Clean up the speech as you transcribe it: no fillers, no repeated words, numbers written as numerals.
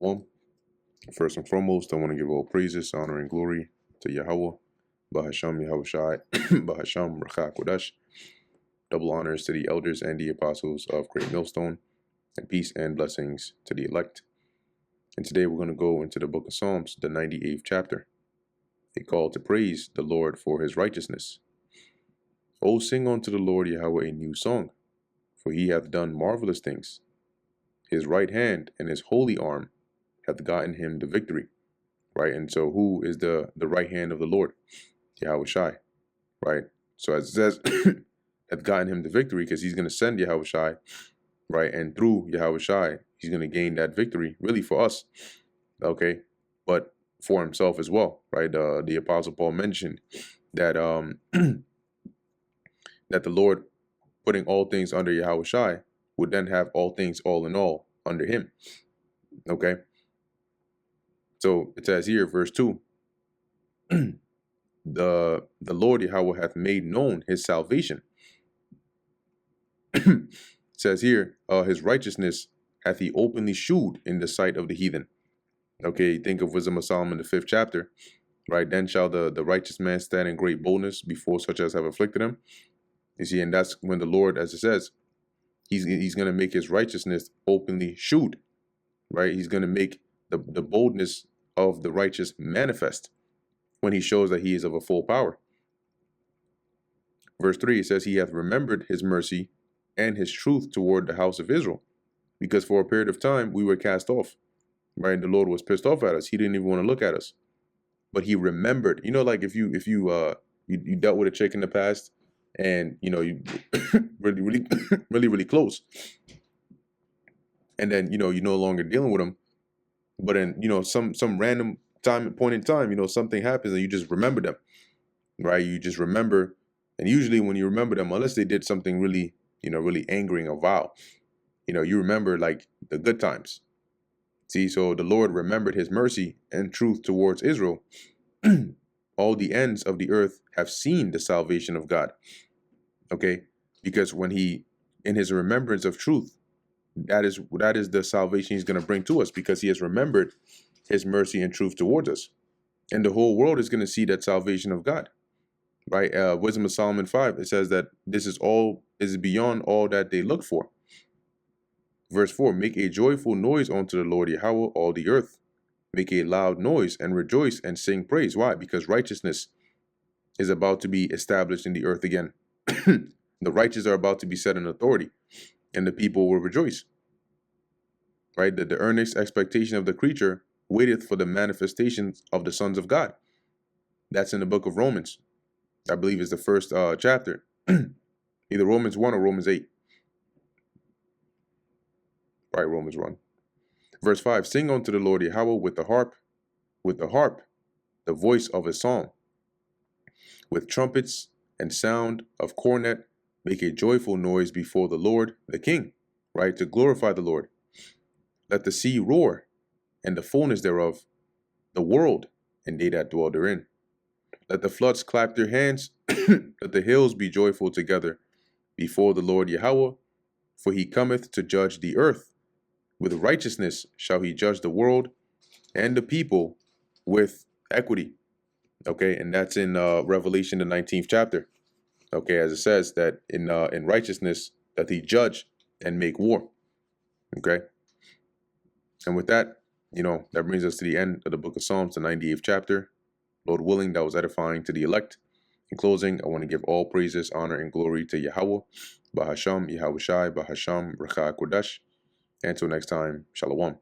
Well, first and foremost, I want to give all praises, honor, and glory to Yahweh, Bahasham Yahushai, Bahasham Rakha Kodash. Double honors to the elders and the apostles of Great Millstone, and peace and blessings to the elect. And today we're going to go into the book of Psalms, the 98th chapter, a call to praise the Lord for his righteousness. O sing unto the Lord Yahweh a new song, for he hath done marvelous things. His right hand and his holy arm hath gotten him the victory. Right? And so who is the right hand of the Lord? Yahweh Shai. Right? So as it says, hath gotten him the victory, because he's going to send Yahweh Shai, right? And through Yahweh Shai, he's going to gain that victory, really for us, okay? But for himself as well, right? The Apostle Paul mentioned that that the Lord putting all things under Yahweh Shai would then have all things all in all under him, okay? So it says here, verse 2, the Lord Yahweh hath made known his salvation. It says here, his righteousness hath he openly shewed in the sight of the heathen. Okay, think of Wisdom of Solomon, the 5th chapter, right? Then shall the righteous man stand in great boldness before such as have afflicted him. You see, and that's when the Lord, as it says, he's going to make his righteousness openly shewed, right? He's going to make the boldness of the righteous manifest when he shows that he is of a full power. Verse 3, it says, he hath remembered his mercy and his truth toward the house of Israel, because for a period of time we were cast off, right? The Lord was pissed off at us. He didn't even want to look at us, but he remembered. You know, like if you dealt with a chick in the past, and you know you really close, and then you're no longer dealing with them, but then some random point in time, something happens and you just remember them, right? You just remember, and usually when you remember them, unless they did something really really angering or vile, you remember like the good times. See, so the Lord remembered his mercy and truth towards Israel. All the ends of the earth have seen the salvation of God. Okay, because when he, in his remembrance of truth, that is the salvation he's going to bring to us, because he has remembered his mercy and truth towards us, and the whole world is going to see that salvation of God. Right? Wisdom of Solomon 5, it says that this is beyond all that they look for. Verse 4, make a joyful noise unto the Lord Yahweh, all the earth. Make a loud noise and rejoice and sing praise. Why? Because righteousness is about to be established in the earth again. The righteous are about to be set in authority, and the people will rejoice. Right? The earnest expectation of the creature waiteth for the manifestations of the sons of God. That's in the book of Romans. I believe is the first chapter. Either Romans 1 or Romans 8. Right, Romans 1. Verse 5, sing unto the Lord Yahweh with the harp, the voice of a psalm. With trumpets and sound of cornet, make a joyful noise before the Lord, the King, right, to glorify the Lord. Let the sea roar, and the fullness thereof, the world, and they that dwell therein. Let the floods clap their hands, let the hills be joyful together before the Lord Yahweh, for he cometh to judge the earth. With righteousness shall he judge the world and the people with equity. Okay, and that's in Revelation, the 19th chapter. Okay, as it says that in righteousness that he judge and make war. Okay, and with that, that brings us to the end of the book of Psalms, the 98th chapter. Lord willing, that was edifying to the elect. In closing, I want to give all praises, honor, and glory to Yahweh, Bahasham, Yahweh Shai, Bahasham, Rakha Kodash. Until next time, Shalom.